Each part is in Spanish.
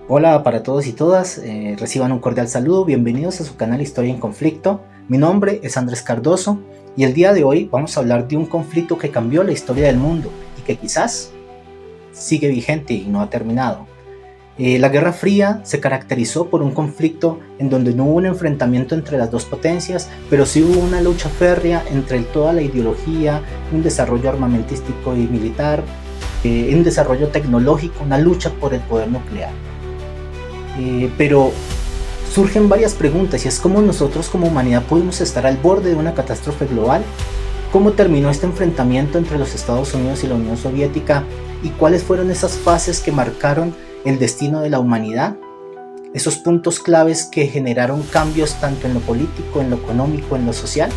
Hola para todos y todas, reciban un cordial saludo, bienvenidos a su canal Historia en Conflicto. Mi nombre es Andrés Cardoso y el día de hoy vamos a hablar de un conflicto que cambió la historia del mundo y que quizás sigue vigente y no ha terminado. La Guerra Fría se caracterizó por un conflicto en donde no hubo un enfrentamiento entre las dos potencias, pero sí hubo una lucha férrea entre toda la ideología, un desarrollo armamentístico y militar, un desarrollo tecnológico, una lucha por el poder nuclear. Pero surgen varias preguntas y es cómo nosotros como humanidad pudimos estar al borde de una catástrofe global, cómo terminó este enfrentamiento entre los Estados Unidos y la Unión Soviética y cuáles fueron esas fases que marcaron el destino de la humanidad, esos puntos claves que generaron cambios tanto en lo político, en lo económico, en lo social.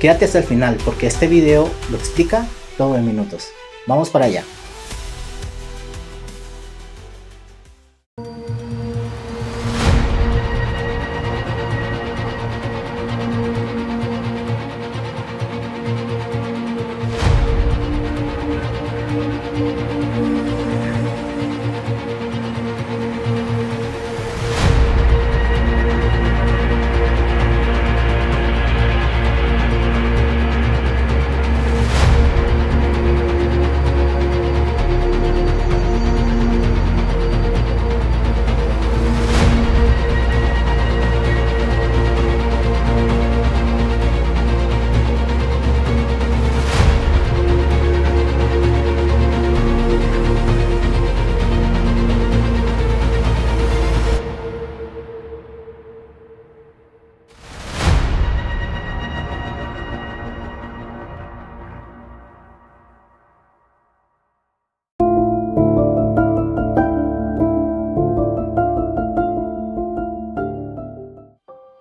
Quédate hasta el final porque este video lo explica todo en minutos. Vamos para allá.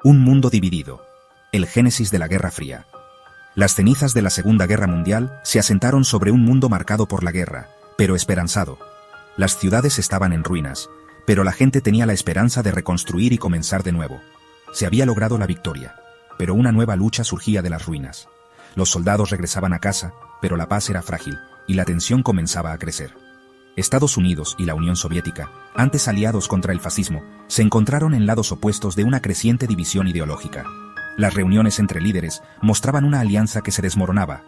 Un mundo dividido. El génesis de la Guerra Fría. Las cenizas de la Segunda Guerra Mundial se asentaron sobre un mundo marcado por la guerra, pero esperanzado. Las ciudades estaban en ruinas, pero la gente tenía la esperanza de reconstruir y comenzar de nuevo. Se había logrado la victoria, pero una nueva lucha surgía de las ruinas. Los soldados regresaban a casa, pero la paz era frágil, y la tensión comenzaba a crecer. Estados Unidos y la Unión Soviética, antes aliados contra el fascismo, se encontraron en lados opuestos de una creciente división ideológica. Las reuniones entre líderes mostraban una alianza que se desmoronaba.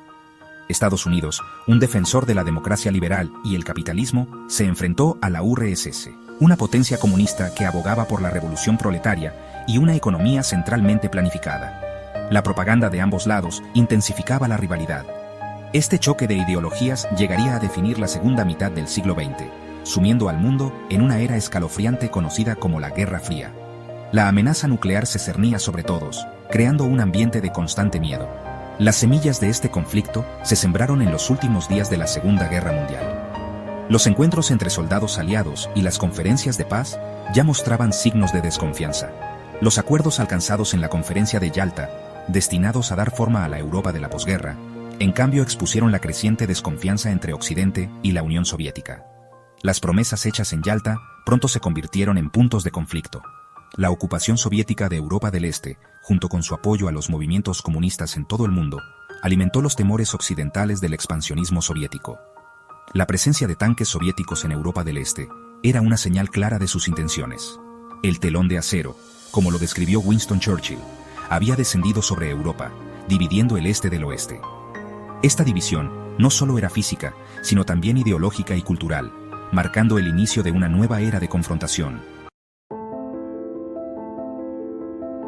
Estados Unidos, un defensor de la democracia liberal y el capitalismo, se enfrentó a la URSS, una potencia comunista que abogaba por la revolución proletaria y una economía centralmente planificada. La propaganda de ambos lados intensificaba la rivalidad. Este choque de ideologías llegaría a definir la segunda mitad del siglo XX, sumiendo al mundo en una era escalofriante conocida como la Guerra Fría. La amenaza nuclear se cernía sobre todos, creando un ambiente de constante miedo. Las semillas de este conflicto se sembraron en los últimos días de la Segunda Guerra Mundial. Los encuentros entre soldados aliados y las conferencias de paz ya mostraban signos de desconfianza. Los acuerdos alcanzados en la Conferencia de Yalta, destinados a dar forma a la Europa de la posguerra, en cambio expusieron la creciente desconfianza entre Occidente y la Unión Soviética. Las promesas hechas en Yalta pronto se convirtieron en puntos de conflicto. La ocupación soviética de Europa del Este, junto con su apoyo a los movimientos comunistas en todo el mundo, alimentó los temores occidentales del expansionismo soviético. La presencia de tanques soviéticos en Europa del Este era una señal clara de sus intenciones. El telón de acero, como lo describió Winston Churchill, había descendido sobre Europa, dividiendo el este del oeste. Esta división no solo era física, sino también ideológica y cultural, marcando el inicio de una nueva era de confrontación.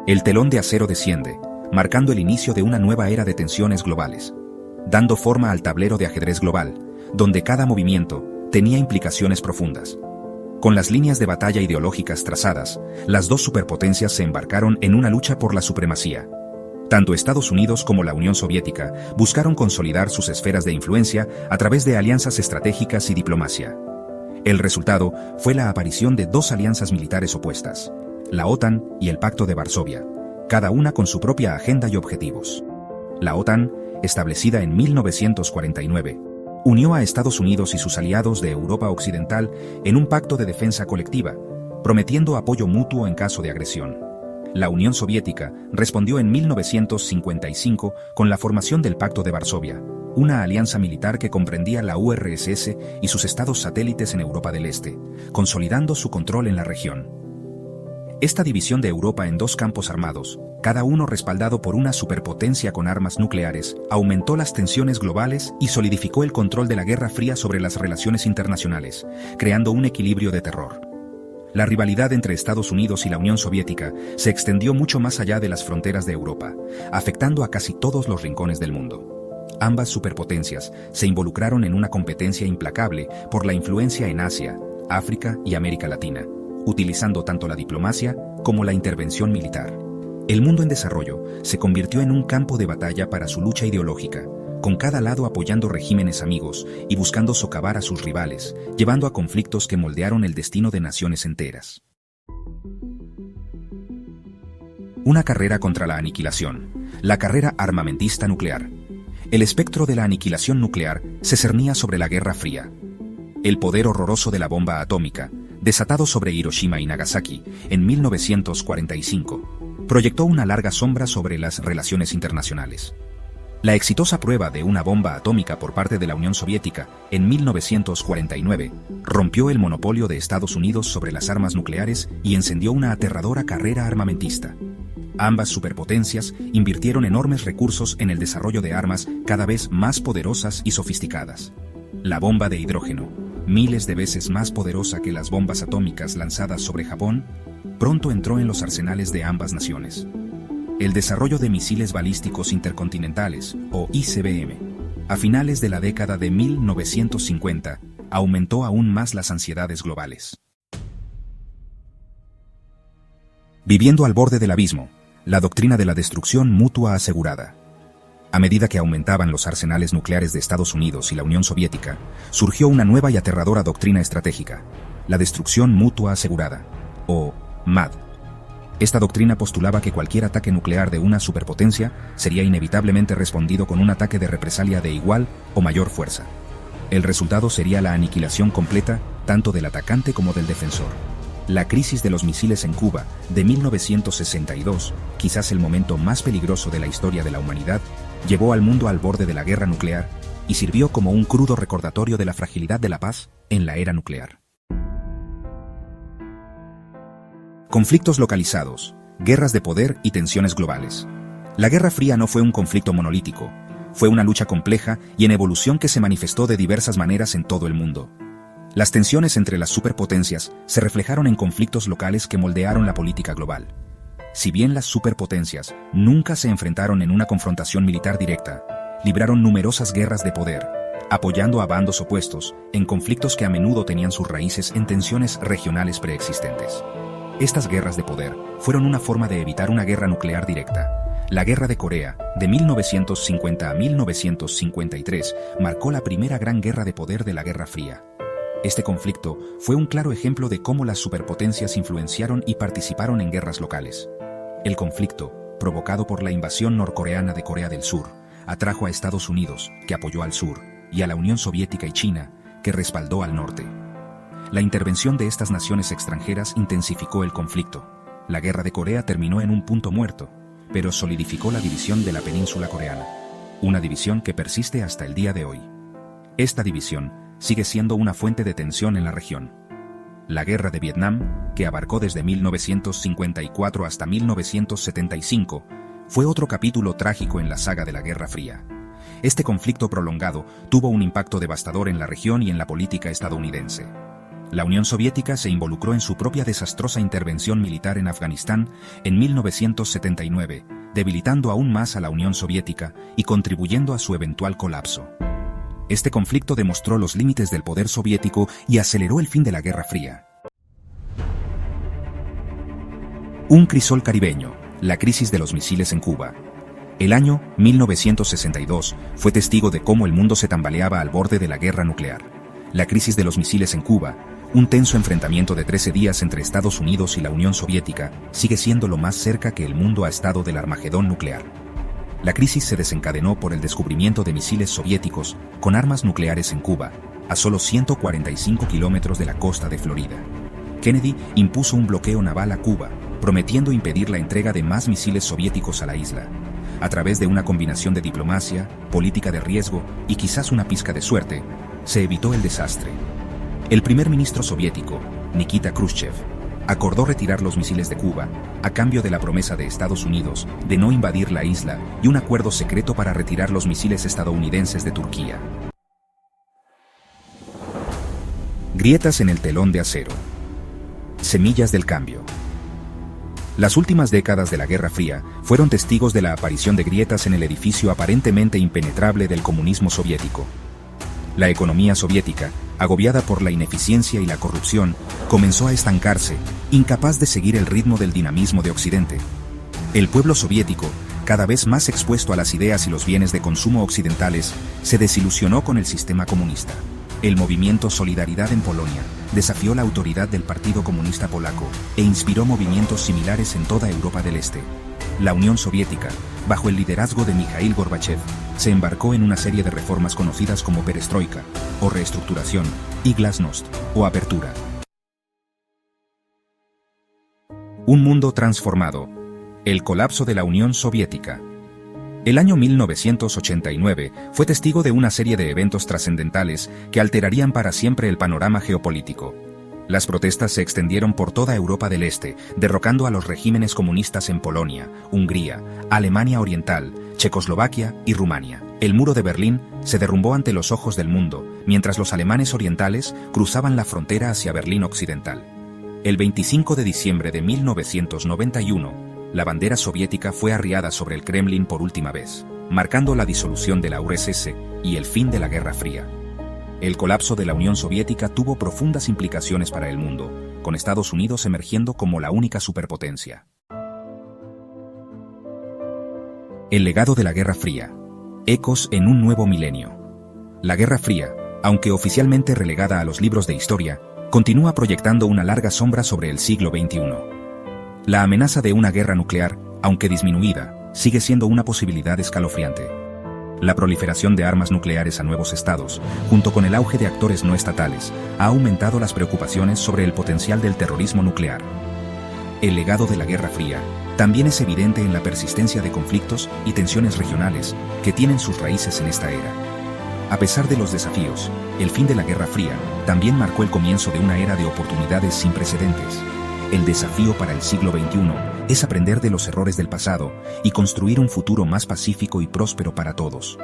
El telón de acero desciende, marcando el inicio de una nueva era de tensiones globales, dando forma al tablero de ajedrez global, donde cada movimiento tenía implicaciones profundas. Con las líneas de batalla ideológicas trazadas, las dos superpotencias se embarcaron en una lucha por la supremacía. Tanto Estados Unidos como la Unión Soviética buscaron consolidar sus esferas de influencia a través de alianzas estratégicas y diplomacia. El resultado fue la aparición de dos alianzas militares opuestas, la OTAN y el Pacto de Varsovia, cada una con su propia agenda y objetivos. La OTAN, establecida en 1949, unió a Estados Unidos y sus aliados de Europa Occidental en un pacto de defensa colectiva, prometiendo apoyo mutuo en caso de agresión. La Unión Soviética respondió en 1955 con la formación del Pacto de Varsovia, una alianza militar que comprendía la URSS y sus estados satélites en Europa del Este, consolidando su control en la región. Esta división de Europa en dos campos armados, cada uno respaldado por una superpotencia con armas nucleares, aumentó las tensiones globales y solidificó el control de la Guerra Fría sobre las relaciones internacionales, creando un equilibrio de terror. La rivalidad entre Estados Unidos y la Unión Soviética se extendió mucho más allá de las fronteras de Europa, afectando a casi todos los rincones del mundo. Ambas superpotencias se involucraron en una competencia implacable por la influencia en Asia, África y América Latina, utilizando tanto la diplomacia como la intervención militar. El mundo en desarrollo se convirtió en un campo de batalla para su lucha ideológica, con cada lado apoyando regímenes amigos y buscando socavar a sus rivales, llevando a conflictos que moldearon el destino de naciones enteras. Una carrera contra la aniquilación, la carrera armamentista nuclear. El espectro de la aniquilación nuclear se cernía sobre la Guerra Fría. El poder horroroso de la bomba atómica, desatado sobre Hiroshima y Nagasaki en 1945, proyectó una larga sombra sobre las relaciones internacionales. La exitosa prueba de una bomba atómica por parte de la Unión Soviética en 1949 rompió el monopolio de Estados Unidos sobre las armas nucleares y encendió una aterradora carrera armamentista. Ambas superpotencias invirtieron enormes recursos en el desarrollo de armas cada vez más poderosas y sofisticadas. La bomba de hidrógeno, miles de veces más poderosa que las bombas atómicas lanzadas sobre Japón, pronto entró en los arsenales de ambas naciones. El desarrollo de misiles balísticos intercontinentales, o ICBM, a finales de la década de 1950, aumentó aún más las ansiedades globales. Viviendo al borde del abismo, la doctrina de la destrucción mutua asegurada. A medida que aumentaban los arsenales nucleares de Estados Unidos y la Unión Soviética, surgió una nueva y aterradora doctrina estratégica, la destrucción mutua asegurada, o MAD. Esta doctrina postulaba que cualquier ataque nuclear de una superpotencia sería inevitablemente respondido con un ataque de represalia de igual o mayor fuerza. El resultado sería la aniquilación completa tanto del atacante como del defensor. La crisis de los misiles en Cuba, de 1962, quizás el momento más peligroso de la historia de la humanidad, llevó al mundo al borde de la guerra nuclear y sirvió como un crudo recordatorio de la fragilidad de la paz en la era nuclear. Conflictos localizados, guerras de poder y tensiones globales. La Guerra Fría no fue un conflicto monolítico, fue una lucha compleja y en evolución que se manifestó de diversas maneras en todo el mundo. Las tensiones entre las superpotencias se reflejaron en conflictos locales que moldearon la política global. Si bien las superpotencias nunca se enfrentaron en una confrontación militar directa, libraron numerosas guerras de poder, apoyando a bandos opuestos en conflictos que a menudo tenían sus raíces en tensiones regionales preexistentes. Estas guerras de poder fueron una forma de evitar una guerra nuclear directa. La Guerra de Corea, de 1950 a 1953, marcó la primera gran guerra de poder de la Guerra Fría. Este conflicto fue un claro ejemplo de cómo las superpotencias influenciaron y participaron en guerras locales. El conflicto, provocado por la invasión norcoreana de Corea del Sur, atrajo a Estados Unidos, que apoyó al sur, y a la Unión Soviética y China, que respaldó al norte. La intervención de estas naciones extranjeras intensificó el conflicto. La Guerra de Corea terminó en un punto muerto, pero solidificó la división de la península coreana, una división que persiste hasta el día de hoy. Esta división sigue siendo una fuente de tensión en la región. La Guerra de Vietnam, que abarcó desde 1954 hasta 1975, fue otro capítulo trágico en la saga de la Guerra Fría. Este conflicto prolongado tuvo un impacto devastador en la región y en la política estadounidense. La Unión Soviética se involucró en su propia desastrosa intervención militar en Afganistán en 1979, debilitando aún más a la Unión Soviética y contribuyendo a su eventual colapso. Este conflicto demostró los límites del poder soviético y aceleró el fin de la Guerra Fría. Un crisol caribeño, la crisis de los misiles en Cuba. El año 1962 fue testigo de cómo el mundo se tambaleaba al borde de la guerra nuclear. La crisis de los misiles en Cuba, un tenso enfrentamiento de 13 días entre Estados Unidos y la Unión Soviética, sigue siendo lo más cerca que el mundo ha estado del Armagedón nuclear. La crisis se desencadenó por el descubrimiento de misiles soviéticos con armas nucleares en Cuba, a solo 145 kilómetros de la costa de Florida. Kennedy impuso un bloqueo naval a Cuba, prometiendo impedir la entrega de más misiles soviéticos a la isla. A través de una combinación de diplomacia, política de riesgo y quizás una pizca de suerte, se evitó el desastre. El primer ministro soviético, Nikita Khrushchev, acordó retirar los misiles de Cuba, a cambio de la promesa de Estados Unidos de no invadir la isla y un acuerdo secreto para retirar los misiles estadounidenses de Turquía. Grietas en el telón de acero. Semillas del cambio. Las últimas décadas de la Guerra Fría fueron testigos de la aparición de grietas en el edificio aparentemente impenetrable del comunismo soviético. La economía soviética, agobiada por la ineficiencia y la corrupción, comenzó a estancarse, incapaz de seguir el ritmo del dinamismo de Occidente. El pueblo soviético, cada vez más expuesto a las ideas y los bienes de consumo occidentales, se desilusionó con el sistema comunista. El movimiento Solidaridad en Polonia desafió la autoridad del Partido Comunista Polaco e inspiró movimientos similares en toda Europa del Este. La Unión Soviética, bajo el liderazgo de Mikhail Gorbachev, se embarcó en una serie de reformas conocidas como perestroika, o reestructuración, y glasnost, o apertura. Un mundo transformado. El colapso de la Unión Soviética. El año 1989 fue testigo de una serie de eventos trascendentales que alterarían para siempre el panorama geopolítico. Las protestas se extendieron por toda Europa del Este, derrocando a los regímenes comunistas en Polonia, Hungría, Alemania Oriental, Checoslovaquia y Rumania. El muro de Berlín se derrumbó ante los ojos del mundo, mientras los alemanes orientales cruzaban la frontera hacia Berlín Occidental. El 25 de diciembre de 1991, la bandera soviética fue arriada sobre el Kremlin por última vez, marcando la disolución de la URSS y el fin de la Guerra Fría. El colapso de la Unión Soviética tuvo profundas implicaciones para el mundo, con Estados Unidos emergiendo como la única superpotencia. El legado de la Guerra Fría. Ecos en un nuevo milenio. La Guerra Fría, aunque oficialmente relegada a los libros de historia, continúa proyectando una larga sombra sobre el siglo XXI. La amenaza de una guerra nuclear, aunque disminuida, sigue siendo una posibilidad escalofriante. La proliferación de armas nucleares a nuevos estados, junto con el auge de actores no estatales, ha aumentado las preocupaciones sobre el potencial del terrorismo nuclear. El legado de la Guerra Fría también es evidente en la persistencia de conflictos y tensiones regionales que tienen sus raíces en esta era. A pesar de los desafíos, el fin de la Guerra Fría también marcó el comienzo de una era de oportunidades sin precedentes. El desafío para el siglo XXI es aprender de los errores del pasado y construir un futuro más pacífico y próspero para todos.